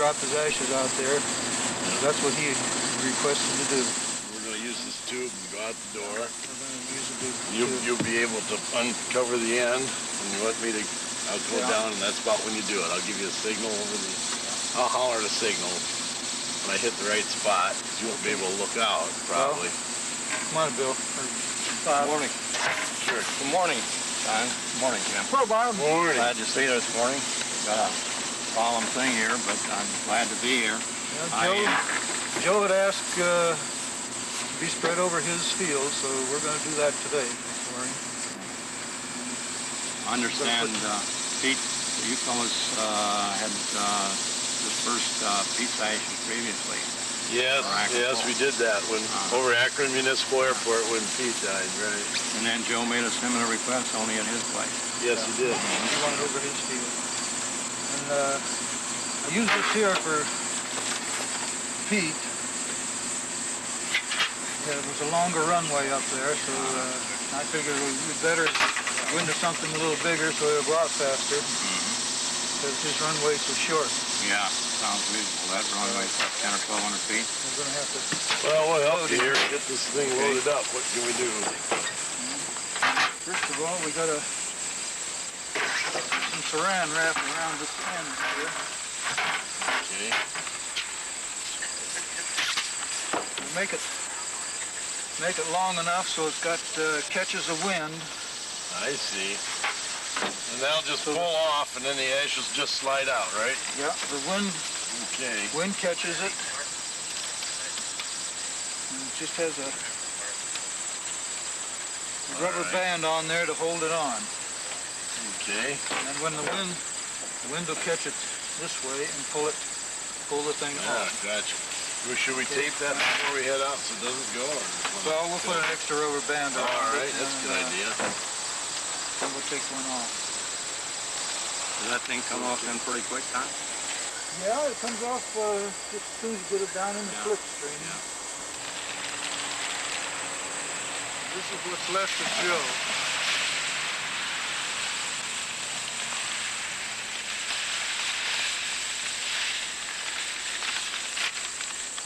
drop his ashes out there. That's what he requested to do. We're going to use this tube and go out the door. We're going to use a big You'll be able to uncover the end, and you want me to, I'll go down, and that's about when you do it. I'll give you a signal over the, I'll holler the signal when I hit the right spot. You won't be able to look out, probably. Come on, Bill. Good morning. Sure. Good morning, John. Good morning, Jim. Hello, Bob. Morning. Glad to see you this morning. Got a solemn thing here, but I'm glad to be here. Joe had asked to be spread over his field, so we're going to do that today this morning. I understand, Pete, you fellas had dispersed pizza ashes previously. Yes, we did that when over Akron Municipal Airport when Pete died, right? And then Joe made a similar request only at his place. Yes, he did. He wanted over his field. And I use this here for Pete. Yeah, it was a longer runway up there, so I figured we'd better go into something a little bigger so it'll go out faster. Because his runway's so short. Yeah, sounds reasonable. That runway's 10 or 1,200 feet. We're going to have to... Well, we'll help you here. Get this thing loaded up. What can we do? First of all, we got some saran wrap around this end here. Okay. Make it long enough so it's got catches of wind. I see. And that'll just pull off, and then the ashes just slide out, right? Yeah, the wind. Okay. Wind catches it. And it just has a rubber band on there to hold it on. Okay. And when the wind will catch it this way and pull the thing off. Gotcha. Well, should we tape that before we head out so it doesn't go? Or well, we'll put an extra rubber band on. All right, that's a good idea. Then we'll take one off. Does that thing come off in pretty quick time? Yeah, it comes off just as soon as you get it down in the slipstream. Yeah. This is what's left of Joe.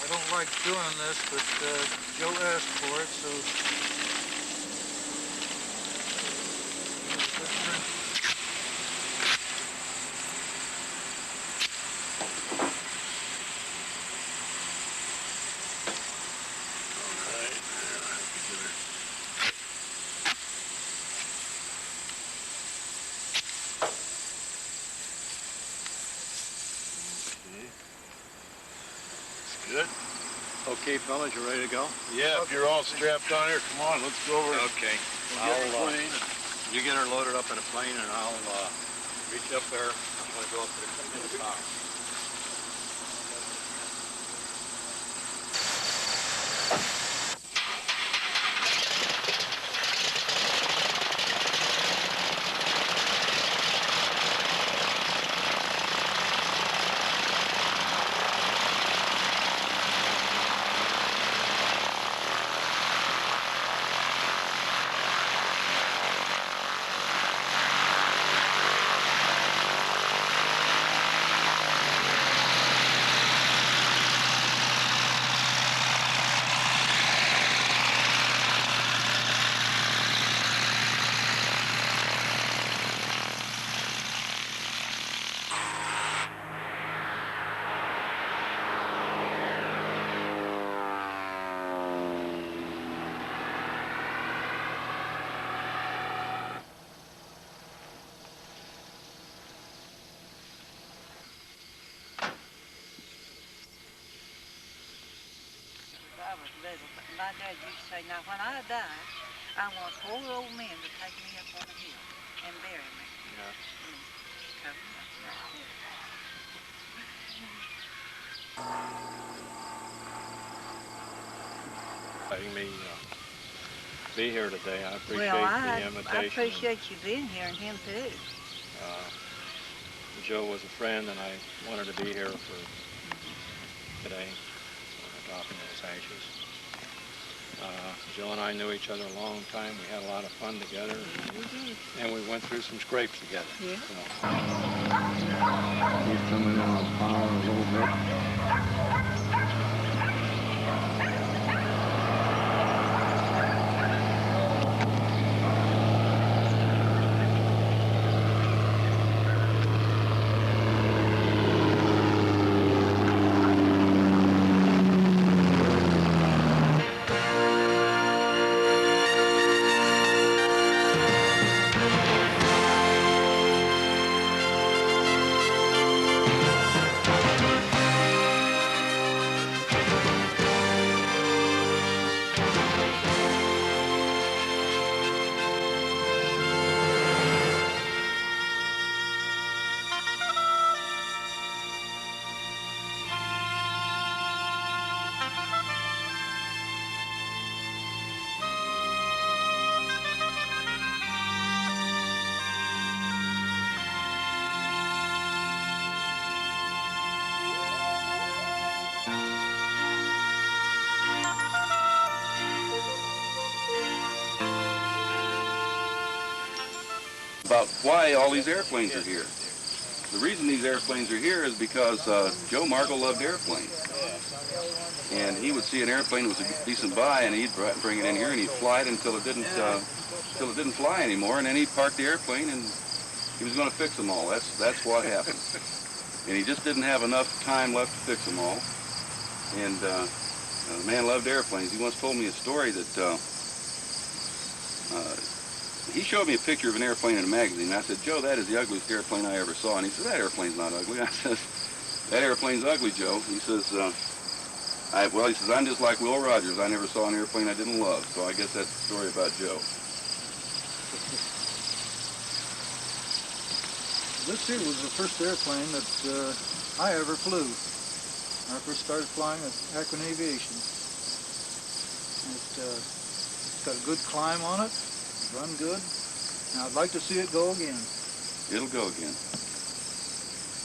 I don't like doing this, but Joe asked for it, so... Good. Okay, fellas, you ready to go? Yeah, if you're all strapped on here, come on, let's go over. Okay. You get her loaded up in a plane, and I'll reach up there. I'm going to go up to the top. My dad used to say, now when I die, I want 4 old men to take me up on the hill and bury me. Yeah. Letting me be here today. I appreciate the invitation. I appreciate you being here and him too. Joe was a friend, and I wanted to be here for today, dropping his ashes. Joe and I knew each other a long time. We had a lot of fun together, and we went through some scrapes together. Yeah. So. He's coming in on power a little bit. About why all these airplanes are here. The reason these airplanes are here is because Joe Margo loved airplanes. And he would see an airplane that was a decent buy, and he'd bring it in here, and he'd fly it until it didn't fly anymore, and then he'd park the airplane, and he was going to fix them all. That's what happened. And he just didn't have enough time left to fix them all. And the man loved airplanes. He once told me a story that he showed me a picture of an airplane in a magazine. And I said, Joe, that is the ugliest airplane I ever saw. And he said, that airplane's not ugly. I said, that airplane's ugly, Joe. He says, well, he says, I'm just like Will Rogers. I never saw an airplane I didn't love. So I guess that's the story about Joe. This here was the first airplane that I ever flew. When I first started flying at Akron Aviation. It's got a good climb on it, run good, and I'd like to see it go again. It'll go again.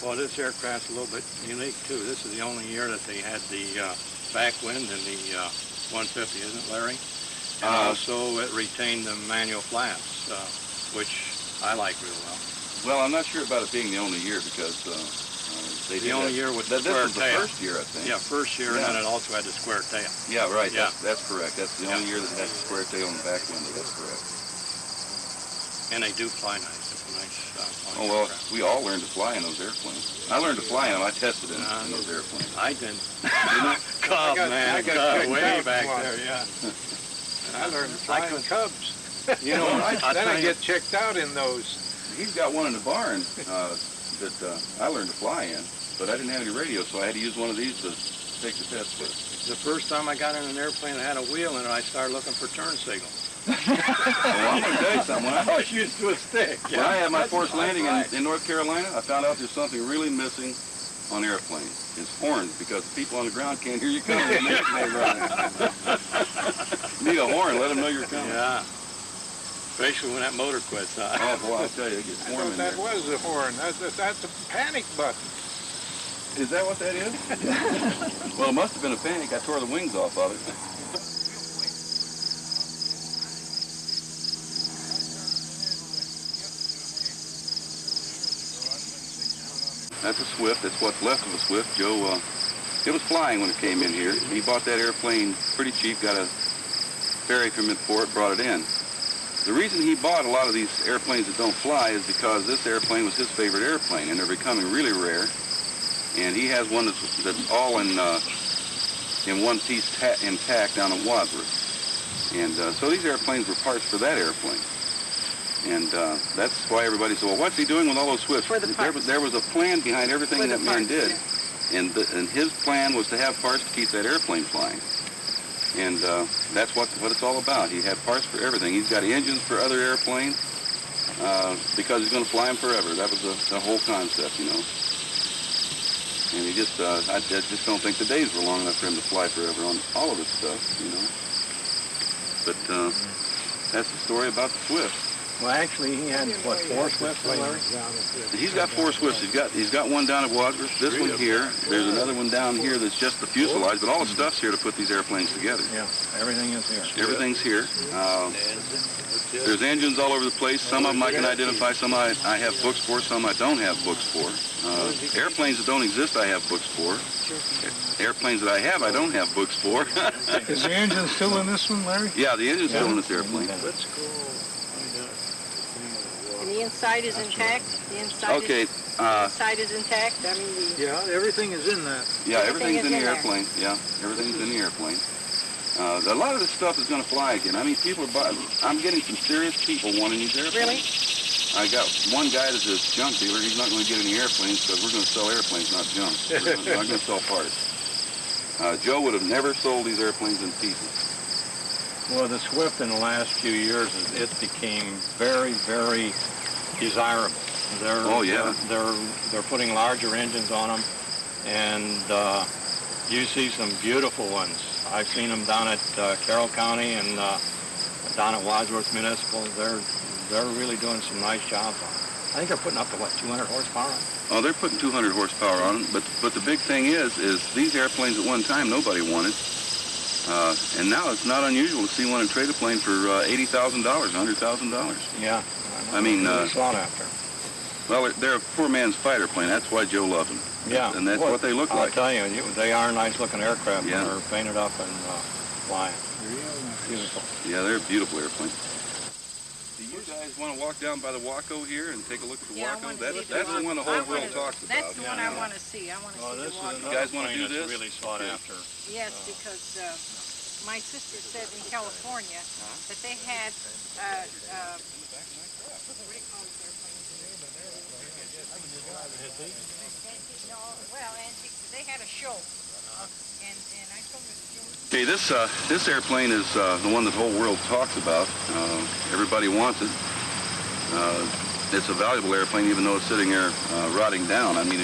Well, this aircraft's a little bit unique too. This is the only year that they had the backwind in the 150, isn't it, Larry? And also it retained the manual flaps, which I like real well. Well, I'm not sure about it being the only year because they The only year with the this square was tail. the first year, I think. Yeah, first year, and then it also had the square tail. Yeah, right. Yeah. That's correct. That's the only year that had the square tail on the back window. That's correct. And they do fly nice. It's a nice flying Oh, well, aircraft. we all learned to fly in those airplanes. I learned to fly in them. I tested in those airplanes. I didn't. Cub, man. I got Cub, checked way out back once. there, yeah. And I learned to fly in Cubs. You know, Then I get checked out in those. He's got one in the barn that I learned to fly in, but I didn't have any radio, so I had to use one of these to take the test with. the first time I got in an airplane that had a wheel in it, I started looking for turn signals. Well, I'm going to tell you something. I was used to a stick. When I had my forced landing in North Carolina, I found out there's something really missing on airplanes. It's horns, because the people on the ground can't hear you coming. They need a horn. Let them know you're coming. Yeah. Especially when that motor quits, huh? Oh, boy, I'll tell you, it gets I warm thought in that there. was the horn. That's a panic button. Is that what that is? Well, it must have been a panic. I tore the wings off of it. That's a Swift. That's what's left of a Swift. Joe, it was flying when it came in here. He bought that airplane pretty cheap, got a ferry from it for it, brought it in. The reason he bought a lot of these airplanes that don't fly is because this airplane was his favorite airplane, and they're becoming really rare. And he has one that's all in one piece intact down in Wadsworth. And so these airplanes were parts for that airplane. And that's why everybody said, well, what's he doing with all those Swifts? There was a plan behind everything that man did. And his plan was to have parts to keep that airplane flying. And that's what it's all about. He had parts for everything. He's got engines for other airplanes because he's going to fly them forever. That was the whole concept, you know. And he just, I just don't think the days were long enough for him to fly forever on all of his stuff, you know. But that's the story about the Swift. Well, actually, he had, what, 4 Swifts, Larry? He's got 4 Swifts. He's got one down at Wadsworth, this one here. There's another one down here that's just the fuselage, but all the stuff's here to put these airplanes together. Yeah, everything is here. Everything's here. There's engines all over the place. Some of them I can identify. Some I have books for. Some I don't have books for. Airplanes that don't exist, I have books for. Airplanes that I have, I don't have books for. Is the engine still in this one, Larry? Yeah, the engine's still in this airplane. Let's go. And the inside is intact? The inside Okay. inside is intact? I mean, Yeah, everything is in that. Yeah, everything's in the there. airplane. Yeah, everything's in the airplane. A lot of this stuff is going to fly again. I mean, people are buying. I'm getting some serious people wanting these airplanes. Really? I got one guy that's a junk dealer. He's not going to get any airplanes because we're going to sell airplanes, not junk. We're not going to sell parts. Joe would have never sold these airplanes in pieces. Well, the Swift in the last few years, it became very, very desirable. They're putting larger engines on them, and you see some beautiful ones. I've seen them down at Carroll County and down at Wadsworth Municipal. They're really doing some nice jobs on them. I think they're putting up to, what, 200 horsepower on them? Oh, they're putting 200 horsepower on them, but the big thing is these airplanes at one time nobody wanted, and now it's not unusual to see one in trade a plane for $80,000, $100,000. Yeah. I mean, sought after. Well, they're a poor man's fighter plane. That's why Joe loved them. Yeah. And that's what they look I'll like. tell you, they are nice-looking aircraft. Yeah. They're painted up and flying. Beautiful. Yeah, they're beautiful airplanes. Do you guys want to walk down by the Waco here and take a look at the Waco? That's the one the whole world talks about. That's the one I want to see. I want to see the Waco. You guys want to do this? Really sought after. Yes, because my sister said in California that they had, what do you call these airplanes? No, well, antiques. They had a show, and I told her the show. Okay, this airplane is the one that the whole world talks about. Everybody wants it. It's a valuable airplane, even though it's sitting there rotting down. I mean,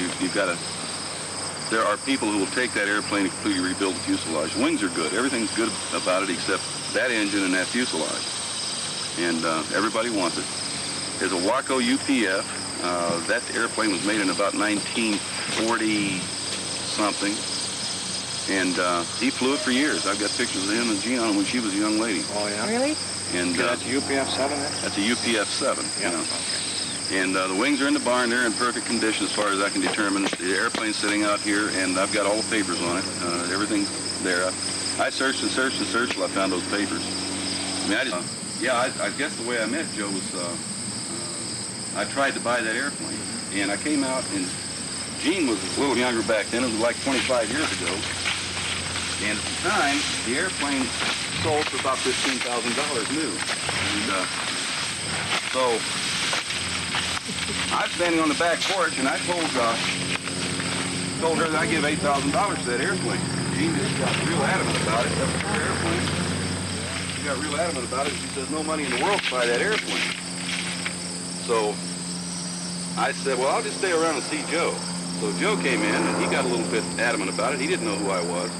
there are people who will take that airplane and completely rebuild the fuselage. Wings are good. Everything's good about it except that engine and that fuselage. And everybody wants it. There's a Waco UPF. That airplane was made in about 1940-something. And he flew it for years. I've got pictures of him and Jean on it when she was a young lady. Oh, yeah? Really? And That's a UPF-7 then? that's a UPF-7. Yeah. You know. And the wings are in the barn. They're in perfect condition as far as I can determine. The airplane's sitting out here, and I've got all the papers on it. Everything's there. I searched and searched and searched till I found those papers. I mean, I guess the way I met Joe was I tried to buy that airplane. And I came out, and Jean was a little younger back then. It was like 25 years ago. And at the time, the airplane sold for about $15,000 new. And so I'm standing on the back porch, and I told her that I'd give $8,000 to that airplane. Jean just got real adamant about it. That was her airplane. She got real adamant about it. She says, no money in the world to buy that airplane. So I said, well, I'll just stay around and see Joe. So Joe came in, and he got a little bit adamant about it. He didn't know who I was.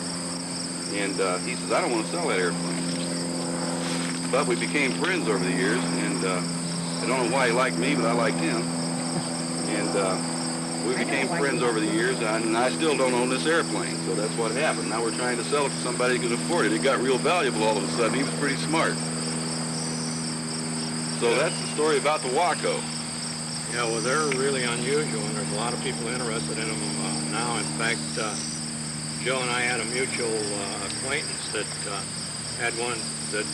And he says, I don't want to sell that airplane. But we became friends over the years, and I don't know why he liked me, but I liked him. And we became friends over the years, and I still don't own this airplane, so that's what happened. Now we're trying to sell it to somebody who can afford it. It got real valuable all of a sudden. He was pretty smart. So that's the story about the Waco. Yeah, well, they're really unusual, and there's a lot of people interested in them now. In fact, Joe and I had a mutual acquaintance that had one that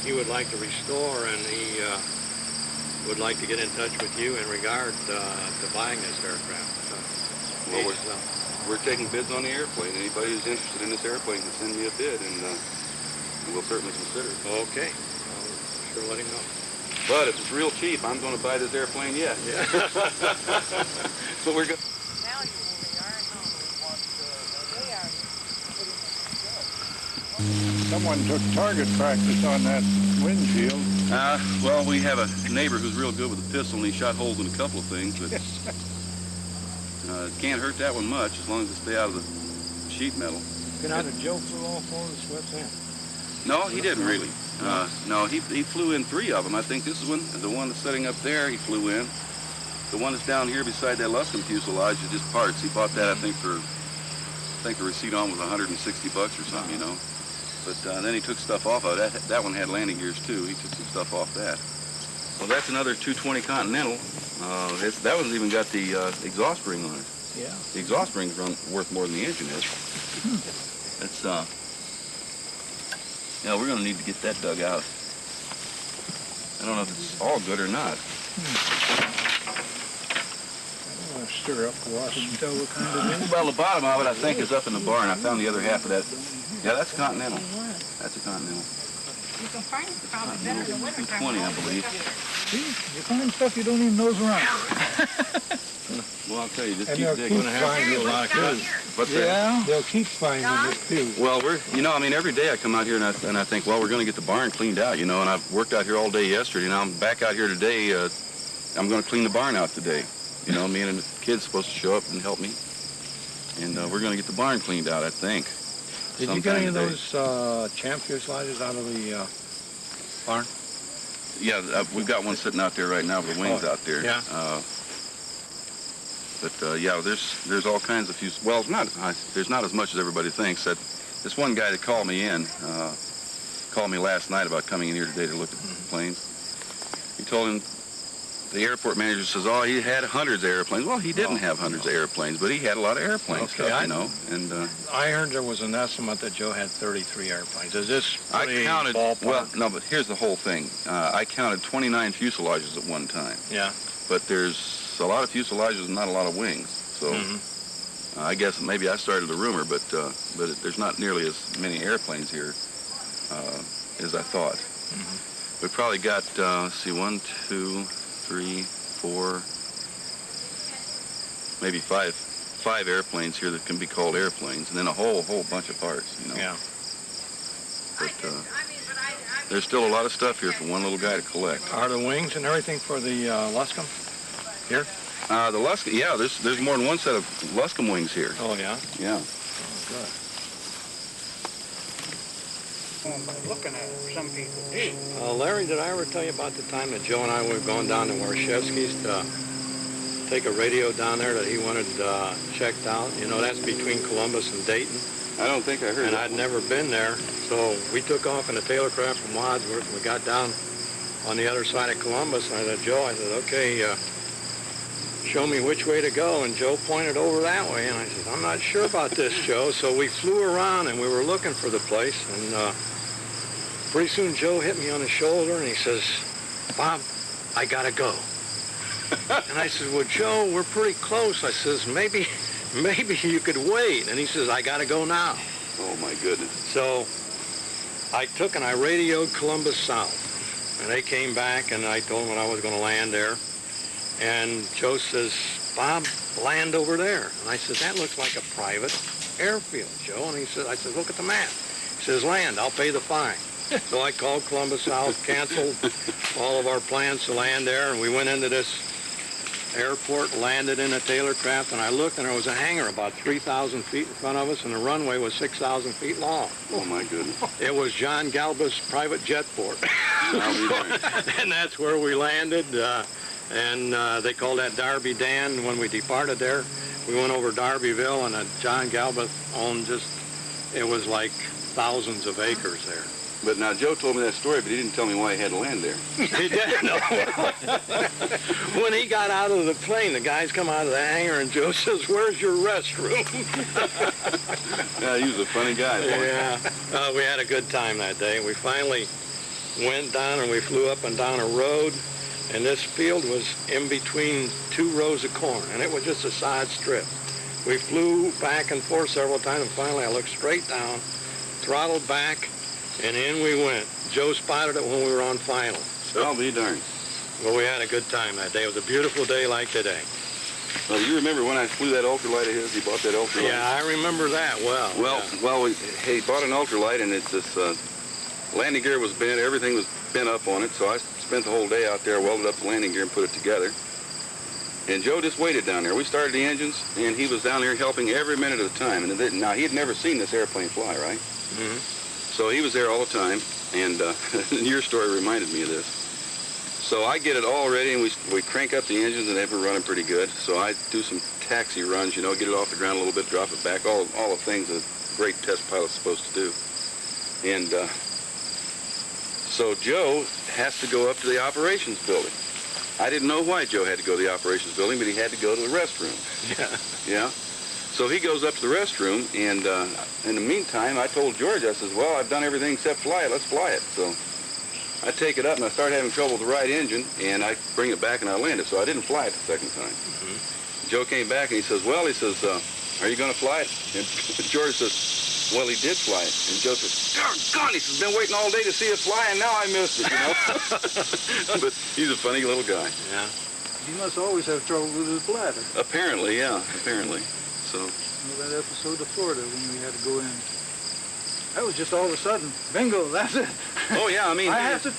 he would like to restore, and he would like to get in touch with you in regard to buying this aircraft. Well, we're taking bids on the airplane. Anybody who's interested in this airplane can send me a bid, and we'll certainly consider it. Okay, I'll sure let him know. But if it's real cheap, I'm going to buy this airplane yet. Yeah. So we're going. Someone took target practice on that windshield. Well, we have a neighbor who's real good with a pistol, and he shot holes in a couple of things, but can't hurt that one much as long as it stay out of the sheet metal. How did Joe flew all 4 of the Swifts in? No, he didn't really. No, he flew in 3 of them. I think this is the one that's sitting up there, he flew in. The one that's down here beside that Luscombe fuselage is just parts. He bought that, I think the receipt on was $160 or something, you know. But then he took stuff off of it. That one had landing gears too. He took some stuff off that. Well, that's another 220 Continental. That one's even got the exhaust ring on it. Yeah. The exhaust ring's worth more than the engine is. It's yeah, we're gonna need to get that dug out. I don't know if it's all good or not. I want to stir up water and tell what kind of Well, the bottom of it, I think, is up in the barn. I found the other half of that. Yeah, that's a Continental. That's a Continental. You can find it probably better in the wintertime. 220, I believe. See, you find stuff you don't even know is around. Well, I'll tell you, just And keep they'll digging. keep finding a lot of clues. What's that? Yeah, they'll keep finding it too. Well, I mean, every day I come out here and I think, well, we're going to get the barn cleaned out, you know, and I've worked out here all day yesterday, and I'm back out here today. I'm going to clean the barn out today. You know, me and the kid's supposed to show up and help me, and we're going to get the barn cleaned out, I think. Did you get any of today. those champ fuselages out of the barn? Yeah, we've got one sitting out there right now with the wings out there. Yeah. But yeah, there's all kinds of well, there's not as much as everybody thinks. That this one guy that called me last night about coming in here today to look at the planes. He told him, the airport manager says, oh, he had hundreds of airplanes. Well, he didn't have hundreds of airplanes, but he had a lot of airplane stuff, you know. And I heard there was an estimate that Joe had 33 airplanes. Is this I pretty counted. ballpark? Well, no, but here's the whole thing. I counted 29 fuselages at one time. Yeah. But there's a lot of fuselages and not a lot of wings. So I guess maybe I started the rumor, but there's not nearly as many airplanes here as I thought. We probably got, let's see, 1, 2, 3, 4, maybe five airplanes here that can be called airplanes, and then a whole bunch of parts, you know. Yeah. But there's still a lot of stuff here for one little guy to collect. Are the wings and everything for the Luscombe here? The Luscombe, yeah, there's more than one set of Luscombe wings here. Oh, yeah? Yeah. Oh, good. looking at it, some people do. Larry, did I ever tell you about the time that Joe and I were going down to Warshevsky's to take a radio down there that he wanted checked out? You know, that's between Columbus and Dayton. I don't think I heard And that. I'd never been there, so we took off in a Taylorcraft from Wadsworth, and we got down on the other side of Columbus, and I said, Joe, okay, show me which way to go, and Joe pointed over that way, and I said, I'm not sure about this, Joe. So we flew around, and we were looking for the place, and pretty soon Joe hit me on the shoulder, and he says, Bob, I gotta go. And I said, well, Joe, we're pretty close. I says, maybe you could wait. And he says, I gotta go now. Oh, my goodness. So I took and I radioed Columbus South. And they came back, and I told them when I was going to land there. And Joe says, Bob, land over there. And I said, that looks like a private airfield, Joe. And I said, look at the map. He says, land, I'll pay the fine. So I called Columbus South, canceled all of our plans to land there, and we went into this airport, landed in a Taylorcraft, and I looked, and there was a hangar about 3,000 feet in front of us, and the runway was 6,000 feet long. Oh, my goodness. It was John Galba's private jet port. And that's where we landed, and they called that Darby Dan. When we departed there, we went over Darbyville, and John Galba owned it was like thousands of acres there. But now, Joe told me that story, but he didn't tell me why he had to land there. He did, no. When he got out of the plane, the guys come out of the hangar, and Joe says, where's your restroom? Yeah, he was a funny guy, boy. Yeah, we had a good time that day. We finally went down, and we flew up and down a road, and this field was in between 2 rows of corn, and it was just a side strip. We flew back and forth several times, and finally I looked straight down, throttled back, and in we went. Joe spotted it when we were on final. I'll be darned. Well, we had a good time that day. It was a beautiful day like today. Well, you remember when I flew that ultralight of his? He bought that ultralight. Yeah, I remember that well. Well, he bought an ultralight, and it's this landing gear was bent. Everything was bent up on it, so I spent the whole day out there, welded up the landing gear and put it together. And Joe just waited down there. We started the engines, and he was down there helping every minute of the time. And now, he had never seen this airplane fly, right? Mm-hmm. So he was there all the time, and your story reminded me of this. So I get it all ready, and we crank up the engines, and they were running pretty good. So I do some taxi runs, you know, get it off the ground a little bit, drop it back, all the things a great test pilot's supposed to do. And so Joe has to go up to the operations building. I didn't know why Joe had to go to the operations building, but he had to go to the restroom. Yeah. So he goes up to the restroom, and in the meantime, I told George, I says, well, I've done everything except fly it. Let's fly it. So I take it up, and I start having trouble with the right engine, and I bring it back, and I land it. So I didn't fly it the second time. Joe came back, and he says, well, he says, are you going to fly it? And George says, well, he did fly it. And Joe says, doggone, he says, been waiting all day to see it fly, and now I missed it, you know. But he's a funny little guy. Yeah. He must always have trouble with his bladder. Apparently, yeah, apparently. So. That episode of Florida when we had to go in. That was just all of a sudden, bingo, that's it. Oh, yeah, I mean. I have to.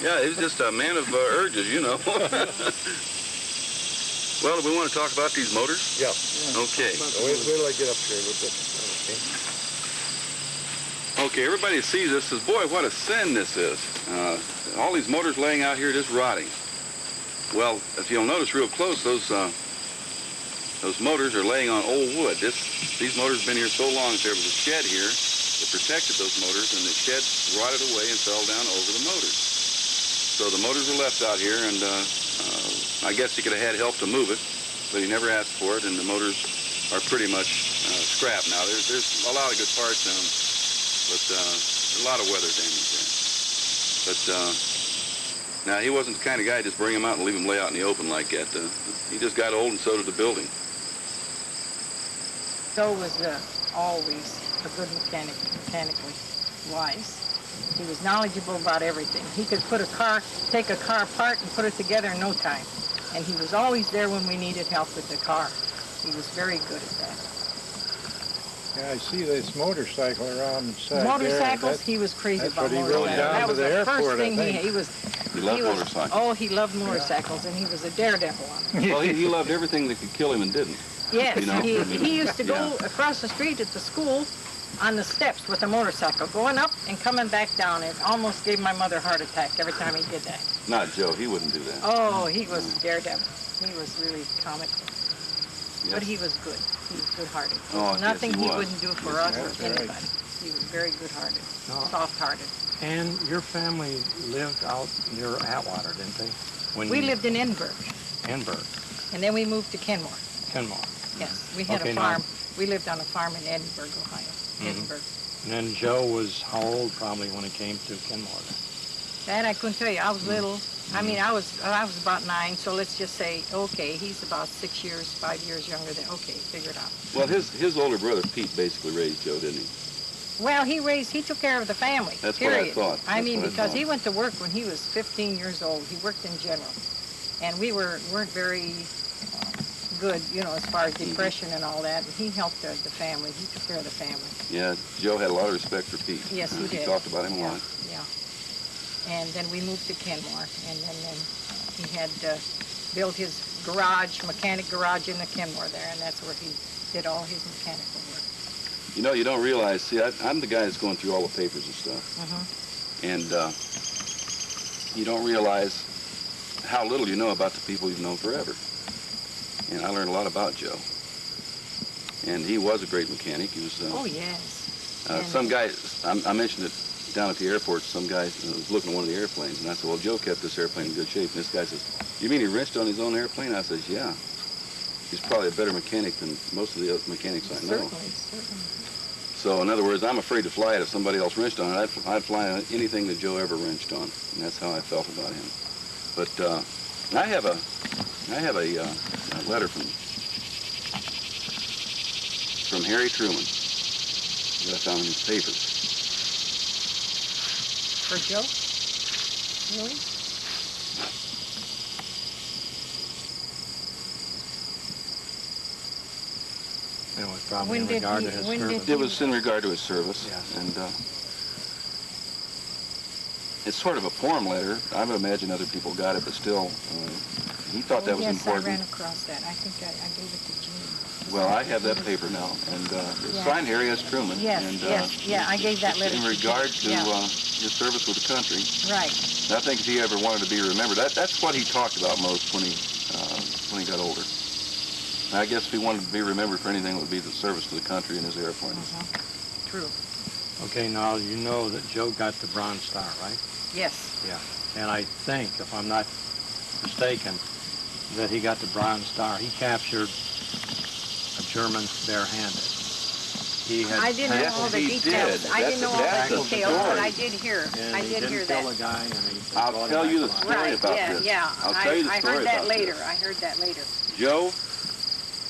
Yeah, he was just a man of urges, you know. Well, do we want to talk about these motors? Yeah. Okay. Wait till I get up here a little bit. Okay, everybody that sees this says, boy, what a sin this is. All these motors laying out here just rotting. Well, if you'll notice real close, those motors are laying on old wood. These motors have been here so long that there was a shed here that protected those motors, and the shed rotted away and fell down over the motors. So the motors were left out here, and I guess he could have had help to move it, but he never asked for it, and the motors are pretty much scrapped now. There's a lot of good parts in them, but a lot of weather damage there. But now, he wasn't the kind of guy to just bring them out and leave them lay out in the open like that. He just got old, and so did the building. Joe was always a good mechanic, mechanically wise. He was knowledgeable about everything. He could take a car apart and put it together in no time. And he was always there when we needed help with the car. He was very good at that. Yeah, I see this motorcycle around inside Motorcycles, there. he was crazy That's about what he rode motorcycles. down That to was the the airport, first I thing think. he was. He loved motorcycles. Oh, he loved motorcycles, and he was a daredevil on them. Well, he loved everything that could kill him and didn't. Yes, You know? he used to go across the street at the school on the steps with a motorcycle, going up and coming back down. It almost gave my mother a heart attack every time he did that. Not Joe. He wouldn't do that. Oh, he was a daredevil. He was really comical. Yes. But he was good. He was good-hearted. Oh, yes, Nothing he he was. wouldn't do for us or anybody. He was very good-hearted, soft-hearted. And your family lived out near Atwater, didn't they? We lived in Edinburgh, Edinburgh, and then we moved to Kenmore. Kenmore. Yes, we had a farm. We lived on a farm in Edinburgh, Ohio. Edinburgh. And then Joe was how old probably when he came to Kenmore? That I couldn't tell you. I was little. I mean, I was about 9, so let's just say, okay, he's about 5 years younger than, okay, figure it out. Well, his older brother, Pete, basically raised Joe, didn't he? Well, he took care of the family, That's period. what I thought. I mean, That's what I because he thought. went to work when he was 15 years old. He worked in general. And we weren't very good, you know, as far as depression and all that. And he helped the family. He took care of the family. Yeah, Joe had a lot of respect for Pete. Yes, he did. He talked about him a lot. Yeah. And then we moved to Kenmore, and then he had built his mechanic garage in the Kenmore there, and that's where he did all his mechanical work. You know, you don't realize, see, I'm the guy that's going through all the papers and stuff. And you don't realize how little you know about the people you've known forever. And I learned a lot about Joe. And he was a great mechanic. He was. Oh, yes. Some guy, I mentioned it down at the airport, some guy was looking at one of the airplanes, and I said, well, Joe kept this airplane in good shape. And this guy says, you mean he wrenched on his own airplane? I says, yeah. He's probably a better mechanic than most of the other mechanics I know. Certainly. So, in other words, I'm afraid to fly it if somebody else wrenched on it. I'd fly anything that Joe ever wrenched on, and that's how I felt about him. But I have a letter from Harry Truman that I found in his papers. For Joe? Really? It was probably When in did regard he- to his when did service. It was in regard to his service, Yes. and it's sort of a form letter. I would imagine other people got it, but still, he thought that was yes, important. I ran across that. I think I gave it to Jean. Well, I have that paper now, and it's signed Harry S. Truman. Yes, and, yes, yeah, I gave that letter in to regard to yeah. His service with the country. Right. And I think if he ever wanted to be remembered, that's what he talked about most when he got older. And I guess if he wanted to be remembered for anything, it would be the service to the country in his airplanes. True. Okay, now you know that Joe got the Bronze Star, right? Yes. Yeah. And I think, if I'm not mistaken, that he got the Bronze Star. He captured a German barehanded. I didn't know all the details. I didn't know all the details, but I did hear. And I did hear that. Kill a guy, and he I'll tell you the story Right, about yeah, this. yeah. I'll tell you the I story heard that about later. this. I heard that later. Joe,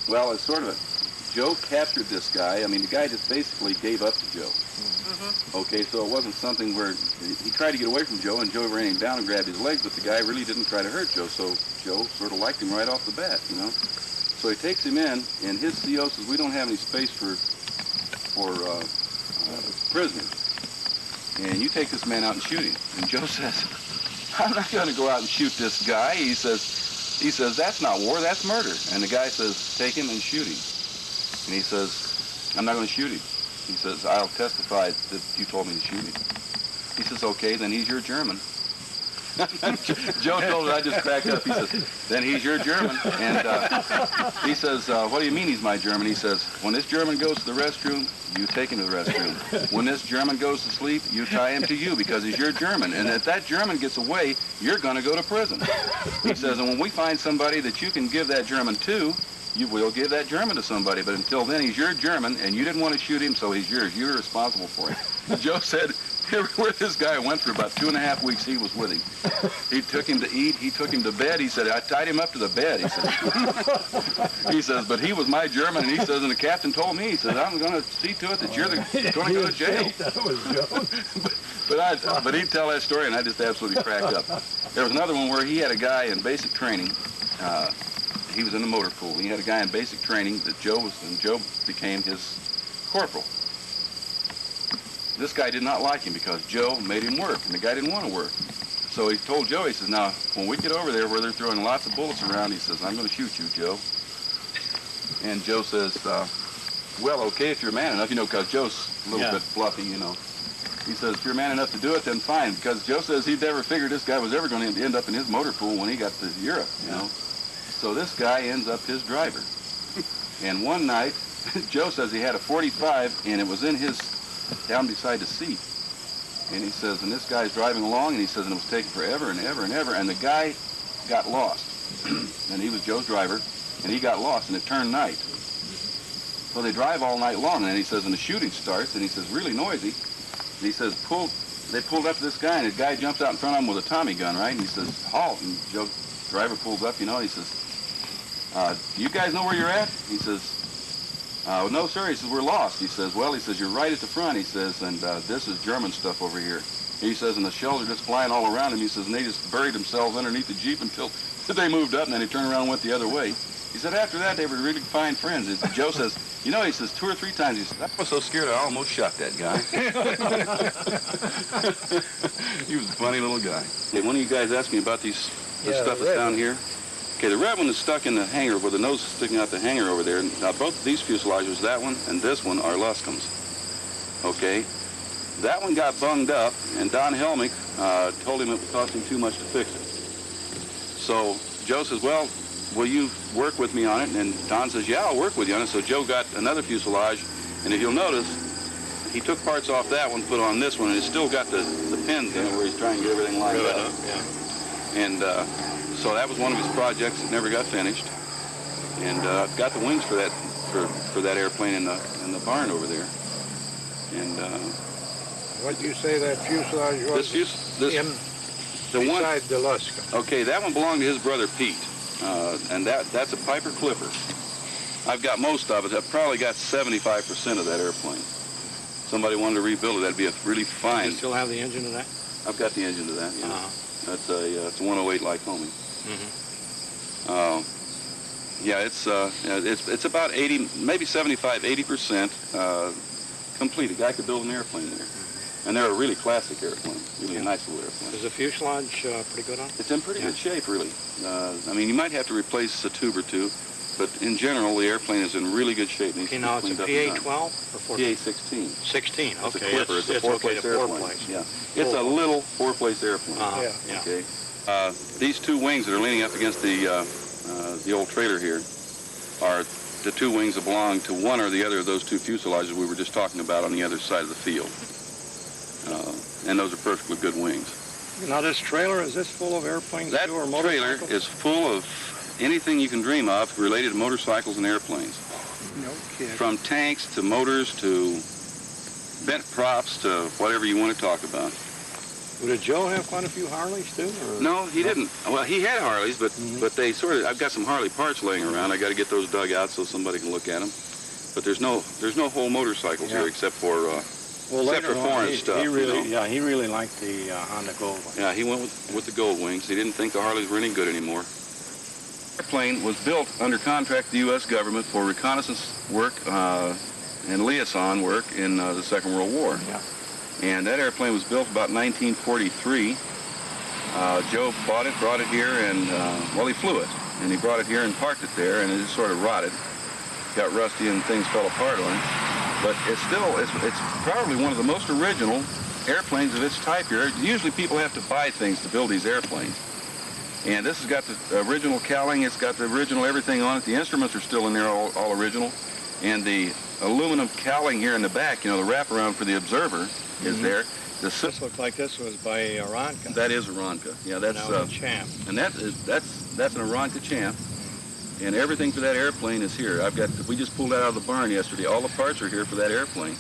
well, it's sort of a, Joe captured this guy. I mean, the guy just basically gave up to Joe. Okay, so it wasn't something where he tried to get away from Joe, and Joe ran him down and grabbed his legs, but the guy really didn't try to hurt Joe, so Joe sort of liked him right off the bat, you know. So he takes him in, and his CO says, we don't have any space for prisoners, and you take this man out and shoot him. And Joe says, I'm not going to go out and shoot this guy. He says, that's not war, that's murder. And the guy says, take him and shoot him. And he says, I'm not going to shoot him. He says, I'll testify that you told me to shoot him. He says, okay, then he's your German. Joe told it, I just cracked up. He says, then he's your German. And he says, what do you mean he's my German? He says, when this German goes to the restroom, you take him to the restroom. When this German goes to sleep, you tie him to you because he's your German. And if that German gets away, you're going to go to prison. He says, and when we find somebody that you can give that German to, you will give that German to somebody. But until then, he's your German, and you didn't want to shoot him, so he's yours. You're responsible for him. Joe said, everywhere this guy went for about 2.5 weeks, he was with him. He took him to eat. He took him to bed. He said, I tied him up to the bed. He said, but he was my German, and he says, and the captain told me, he said, I'm going to see to it that you're going to go to jail. That was Joe. But he'd tell that story, and I just absolutely cracked up. There was another one where he had a guy in basic training. He was in the motor pool. He had a guy in basic training that Joe became his corporal. This guy did not like him because Joe made him work, and the guy didn't want to work. So he told Joe, he says, now, when we get over there where they're throwing lots of bullets around, he says, I'm going to shoot you, Joe. And Joe says, well, okay, if you're man enough, you know, because Joe's a little bit fluffy, you know. He says, if you're man enough to do it, then fine, because Joe says he'd never figured this guy was ever going to end up in his motor pool when he got to Europe, you know. So this guy ends up his driver. And one night, Joe says he had a .45, and it was in his, down beside the seat. And he says, and this guy's driving along, and he says, and it was taking forever and ever and ever, and the guy got lost. And he was Joe's driver, and he got lost, and it turned night. So they drive all night long, and he says, and the shooting starts, and he says, really noisy. And he says, they pulled up to this guy, and the guy jumps out in front of him with a Tommy gun, right? And he says, halt. And Joe's driver pulls up, you know, he says, do you guys know where you're at? He says, no, sir. He says, we're lost. He says, well, he says, you're right at the front. He says, and this is German stuff over here. He says, and the shells are just flying all around him. He says, and they just buried themselves underneath the Jeep until they moved up, and then he turned around and went the other way. He said, after that, they were really fine friends. Joe says, you know, he says, 2 or 3 times, he says, I was so scared I almost shot that guy. He was a funny little guy. Hey, one of you guys asked me about this stuff that's down here. Okay, the red one is stuck in the hangar where the nose is sticking out the hangar over there. Now, both of these fuselages, that one and this one, are Luscombs. Okay? That one got bunged up, and Don Helmick told him it was costing too much to fix it. So Joe says, well, will you work with me on it? And Don says, yeah, I'll work with you on it. So Joe got another fuselage, and if you'll notice, he took parts off that one, put on this one, and it's still got the pins in it where he's trying to get everything lined up. Yeah. And so that was one of his projects that never got finished. And I've got the wings for that airplane in the barn over there. And what did you say that fuselage was? Beside the Luscombe. Okay, that one belonged to his brother Pete, and that's a Piper Clipper. I've got most of it. I've probably got 75% of that airplane. Somebody wanted to rebuild it. That'd be a really fine. You still have the engine of that? I've got the engine of that. Yeah. That's it's a 108 Lycoming. Yeah, it's about 80, maybe 75, 80% complete. A guy could build an airplane there. And they're a really classic airplane, really a nice little airplane. Is the fuselage pretty good on it? It's in pretty good shape, really. I mean, you might have to replace a tube or two. But in general, the airplane is in really good shape. Okay, now it's a PA-12 or 14? PA-16. 16, okay. It's a Clipper. It's a four-place airplane. Yeah. It's a little four-place airplane. Yeah. Okay. These two wings that are leaning up against the old trailer here are the two wings that belong to one or the other of those two fuselages we were just talking about on the other side of the field. And those are perfectly good wings. Now this trailer, is this full of airplanes That too, or trailer motorcycles? is full of anything you can dream of related to motorcycles and airplanes. No kidding. From tanks to motors to bent props to whatever you want to talk about. Well, did Joe have quite a few Harleys too? Or? No, he didn't. Well, he had Harleys, but they sort of, I've got some Harley parts laying around. I got to get those dug out so somebody can look at them. But there's no whole motorcycles here except for foreign stuff. He really, you know? he really liked the Honda Gold one. Yeah, he went with the gold wings. He didn't think the Harleys were any good anymore. The airplane was built under contract to the U.S. government for reconnaissance work and liaison work in the Second World War. Yeah. And that airplane was built about 1943. Joe bought it, brought it here, and, well, he flew it. And he brought it here and parked it there, and it just sort of rotted. Got rusty and things fell apart on it. But it's probably one of the most original airplanes of its type here. Usually people have to buy things to build these airplanes. And this has got the original cowling, it's got the original everything on it. The instruments are still in there, all original. And the aluminum cowling here in the back, you know, the wraparound for the observer is there. This looked like this was by Aranca. That is Aranca. Yeah, that's a Champ. And that's an Aranca Champ. And everything for that airplane is here. We just pulled that out of the barn yesterday. All the parts are here for that airplane.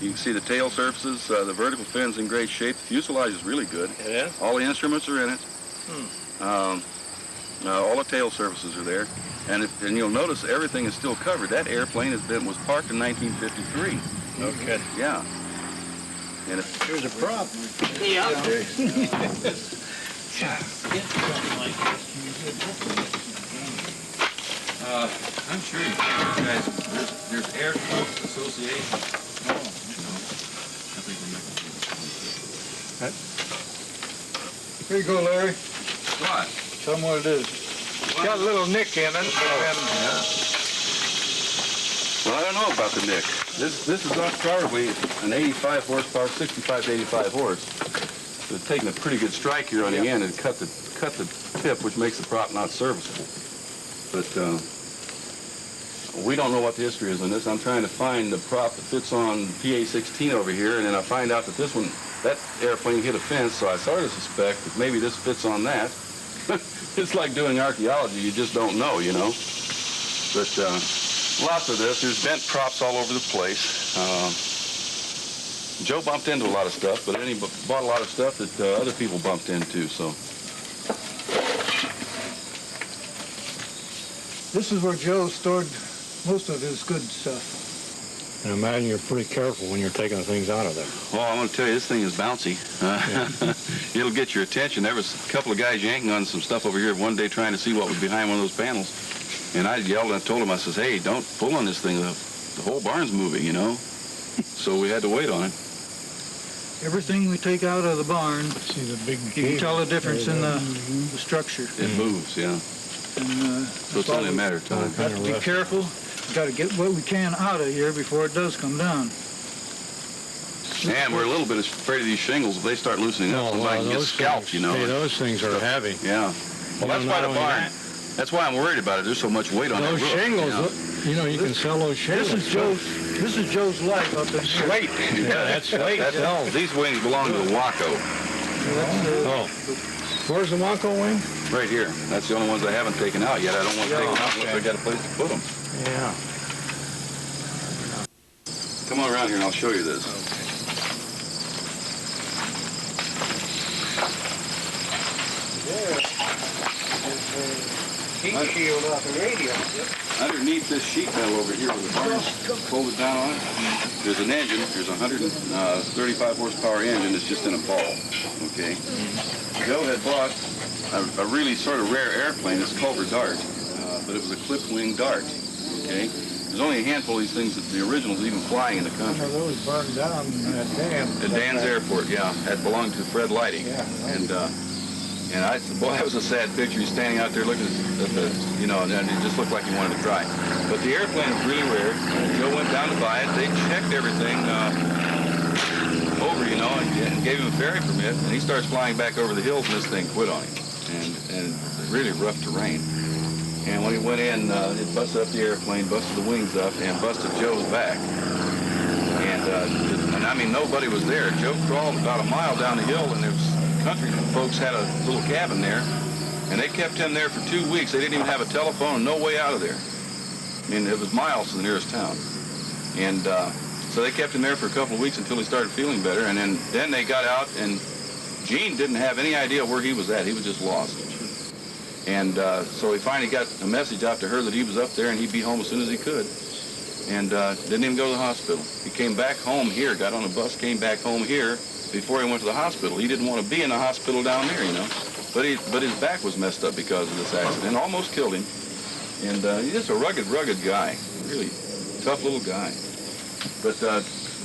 You can see the tail surfaces, the vertical fin's in great shape. The fuselage is really good. It is? All the instruments are in it. All the tail surfaces are there. And you'll notice everything is still covered. That airplane was parked in 1953. No kidding. Yeah. And Here's a prop. I'm sure you guys, there's Aircraft Association. Here you go, Larry. What? Tell them what it is. It's got a little nick in it. Well, I don't know about the nick. This is probably an 85 horsepower, 65 to 85 horse. So it's taking a pretty good strike here on the end and cut the tip, which makes the prop not serviceable. But we don't know what the history is on this. I'm trying to find the prop that fits on PA-16 over here, and then I find out that that airplane hit a fence, so I sort of suspect that maybe this fits on that. It's like doing archaeology. You just don't know, you know. But lots of this. There's bent props all over the place. Joe bumped into a lot of stuff, but then he bought a lot of stuff that other people bumped into, so. This is where Joe stored most of his good stuff. And imagine you're pretty careful when you're taking things out of there. Well, I'm going to tell you, this thing is bouncy. It'll get your attention. There was a couple of guys yanking on some stuff over here one day trying to see what was behind one of those panels. And I yelled and I told him, I says, hey, don't pull on this thing. The whole barn's moving, you know. So we had to wait on it. Everything we take out of the barn, See the big you can tell the difference in the structure. It moves, yeah. And, So it's only a matter of time. have to be careful. Got to get what we can out of here before it does come down. And we're a little bit afraid of these shingles. If they start loosening up, somebody can get scalped, you know. Hey, those things are heavy. Yeah. Well, that's why the barn. That's why I'm worried about it. There's so much weight on that Those roof. shingles, you know, you can sell those shingles. This is Joe's life up in here. Slate. Yeah, that's slate. These wings belong to the Waco. Where's the Waco wing? Right here. That's the only ones I haven't taken out yet. I don't want to take them out unless I got a place to put them. Yeah. Come on around here and I'll show you this. Heat shield off the radio. Underneath this sheet metal over here with the barn folded down on it, there's an engine. There's a 135 horsepower engine that's just in a ball. Okay. Joe had bought a really sort of rare airplane. It's called a Dart, but it was a clipped wing Dart. Okay. There's only a handful of these things that the originals even flying in the country. One of those burned down at Dan. At Dan's Airport, yeah. That belonged to Fred Lighting. Yeah. And And I said, boy, that was a sad picture. He's standing out there looking at the, you know, and it just looked like he wanted to cry. But the airplane was really rare. Joe went down to buy it. They checked everything over, you know, and gave him a ferry permit. And he starts flying back over the hills, and this thing quit on him. And really rough terrain. And when he went in, it busted up the airplane, busted the wings up, and busted Joe's back. And I mean, nobody was there. Joe crawled about a mile down the hill, and there was country folks had a little cabin there, and they kept him there for 2 weeks. They didn't even have a telephone and no way out of there. I mean, it was miles to the nearest town. And so they kept him there for a couple of weeks until he started feeling better, and then they got out, and Gene didn't have any idea where he was at. He was just lost. And so he finally got a message out to her that he was up there and he'd be home as soon as he could. And didn't even go to the hospital. He came back home here, got on a bus, came back home here before he went to the hospital. He didn't want to be in the hospital down there, you know. But his back was messed up because of this accident. Almost killed him. And he's just a rugged guy. Really tough little guy. But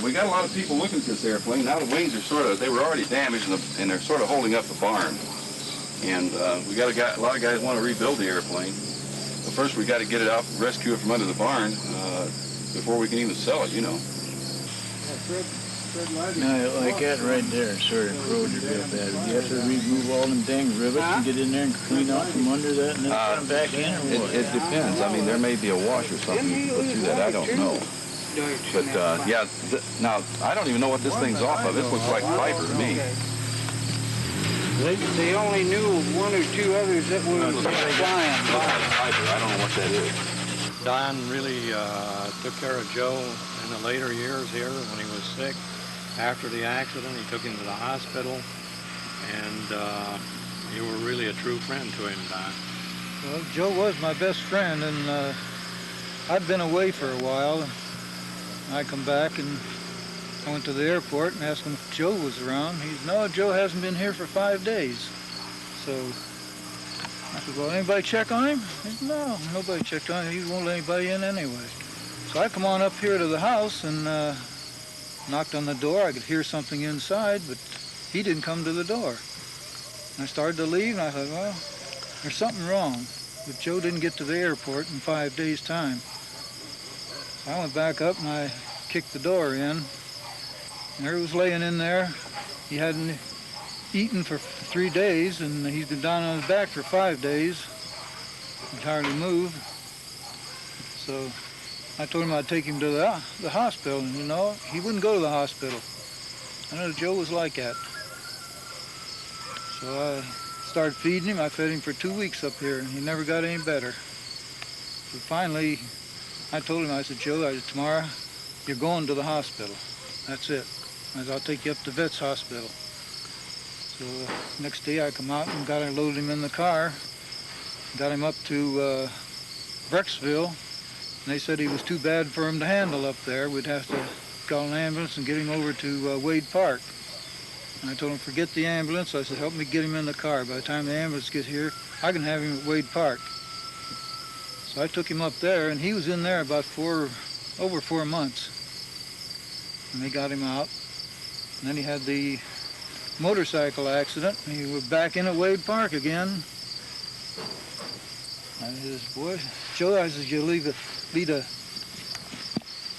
we got a lot of people looking at this airplane. Now the wings are they were already damaged and they're sort of holding up the barn. And we got a lot of guys want to rebuild the airplane. But first we got to get it out, rescue it from under the barn before we can even sell it, you know. No, like that right there, sort of corroded real bad. You have to remove all them dang rivets and get in there and clean out from under that and then put them back in, or what? It depends. I mean, there may be a wash or something you can put through that. I don't know. But, yeah, now, I don't even know what this thing's off of. This looks like fiber to me. They only knew of one or two others that were flying by. I don't know what that is. Don really took care of Joe in the later years here when he was sick. After the accident, he took him to the hospital, and you were really a true friend to him, Don. Well, Joe was my best friend, and I'd been away for a while. I come back and I went to the airport and asked him if Joe was around. He said, no, Joe hasn't been here for 5 days. So I said, well, anybody check on him? He said, no, nobody checked on him. He won't let anybody in anyway. So I come on up here to the house and knocked on the door. I could hear something inside, but he didn't come to the door. And I started to leave, and I thought, well, there's something wrong. But Joe didn't get to the airport in 5 days' time. So I went back up and I kicked the door in. And there he was laying in there. He hadn't eaten for 3 days, and he's been down on his back for 5 days. He'd hardly moved. So I told him I'd take him to the hospital, and you know, he wouldn't go to the hospital. I know Joe was like that. So I started feeding him. I fed him for 2 weeks up here, and he never got any better. So finally, I told him, I said, Joe, tomorrow you're going to the hospital. That's it. I said, I'll take you up to Vet's Hospital. So next day I come out and loaded him in the car, got him up to Brecksville. And they said he was too bad for him to handle up there. We'd have to call an ambulance and get him over to Wade Park. And I told him, forget the ambulance. I said, help me get him in the car. By the time the ambulance gets here, I can have him at Wade Park. So I took him up there, and he was in there about over 4 months. And they got him out. And then he had the motorcycle accident. And he was back in at Wade Park again. I said, boy, Joe, I said, you lead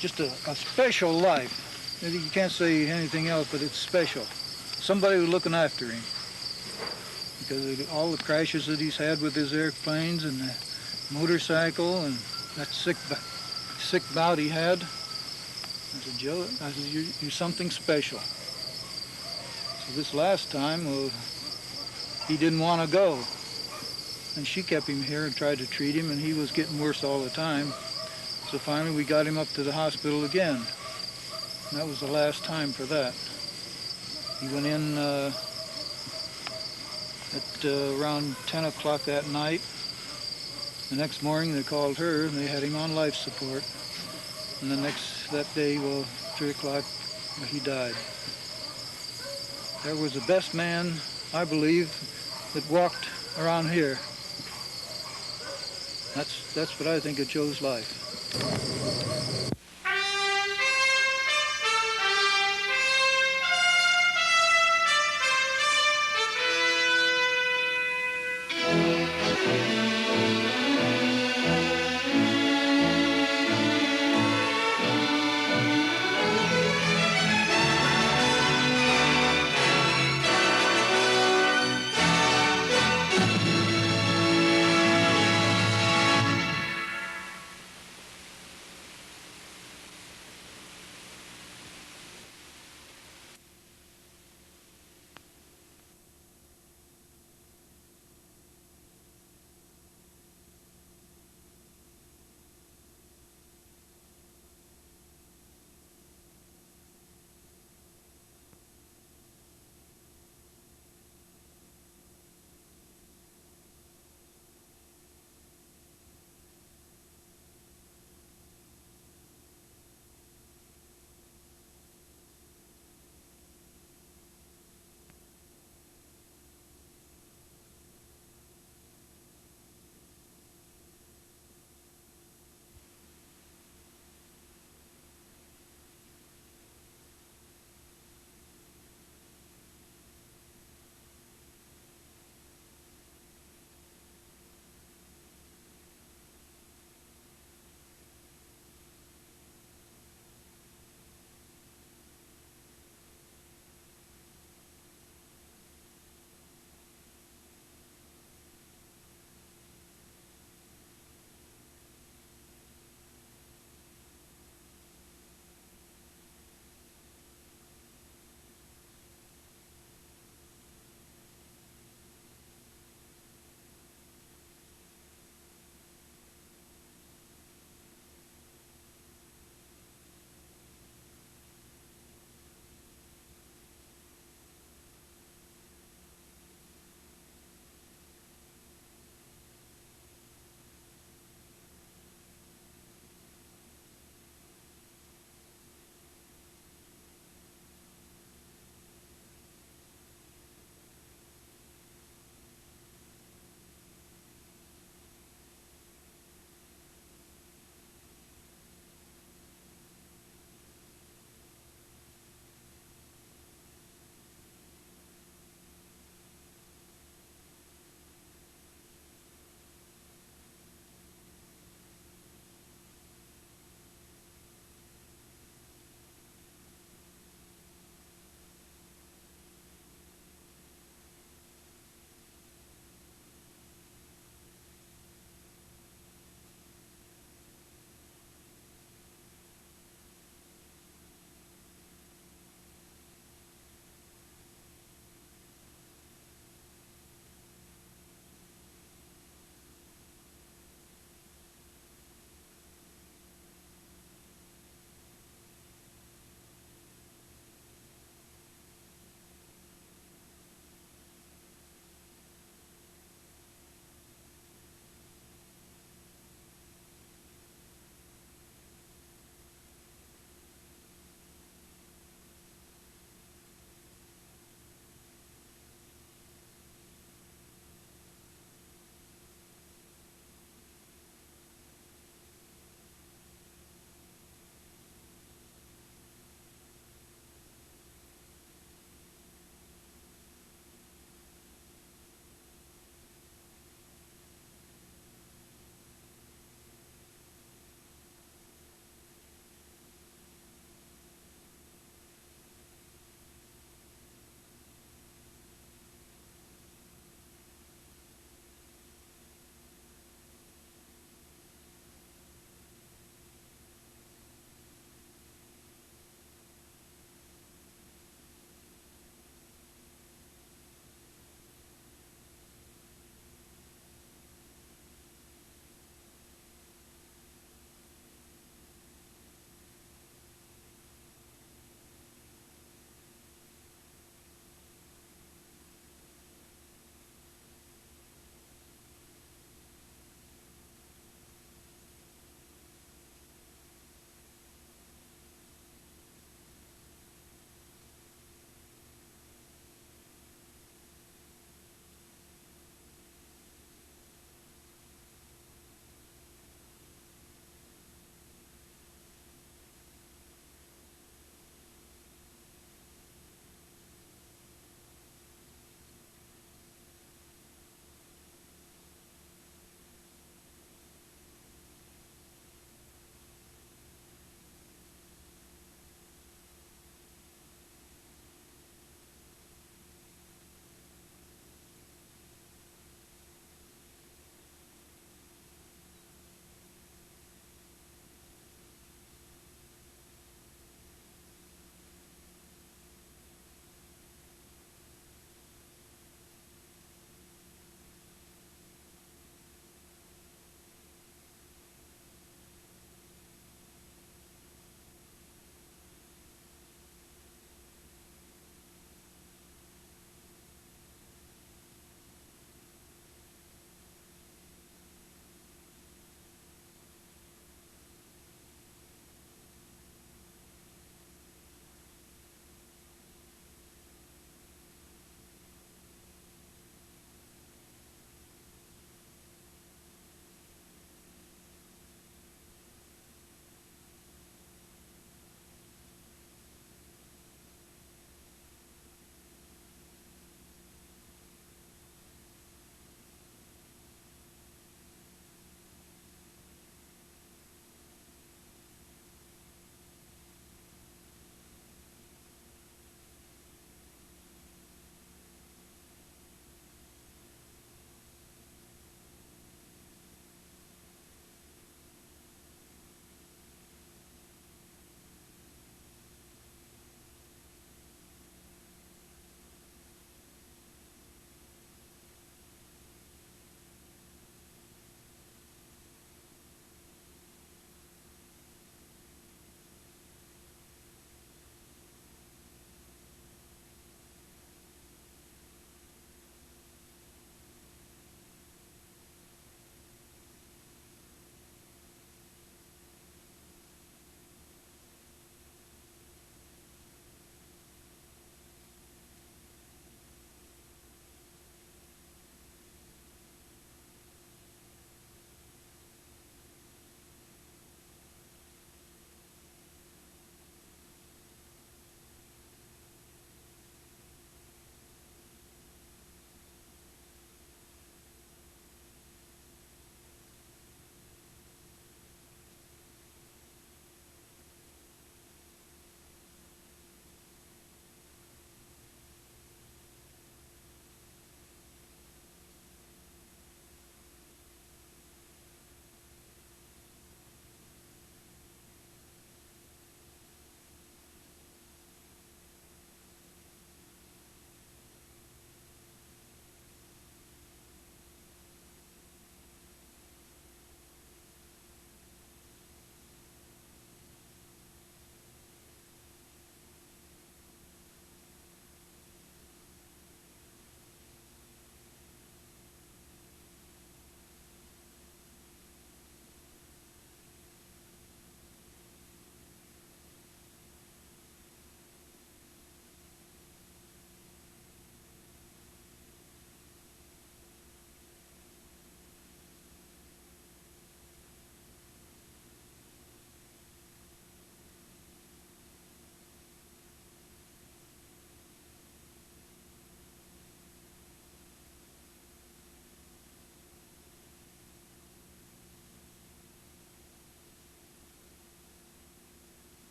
just a special life. You can't say anything else, but it's special. Somebody was looking after him. Because of all the crashes that he's had with his airplanes and the motorcycle and that sick bout he had. I said, Joe, I said, you're something special. So this last time, well, he didn't want to go. And she kept him here and tried to treat him, and he was getting worse all the time. So finally we got him up to the hospital again. And that was the last time for that. He went in at around 10 o'clock that night. The next morning they called her and they had him on life support. And that day, well, 3 o'clock, he died. There was the best man, I believe, that walked around here. That's what I think of Joe's life.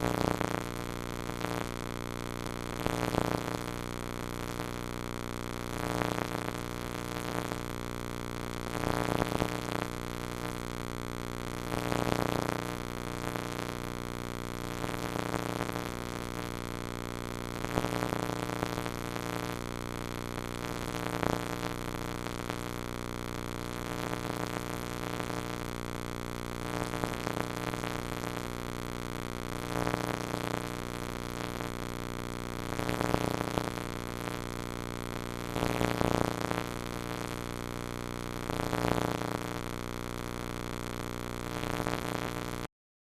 Bye.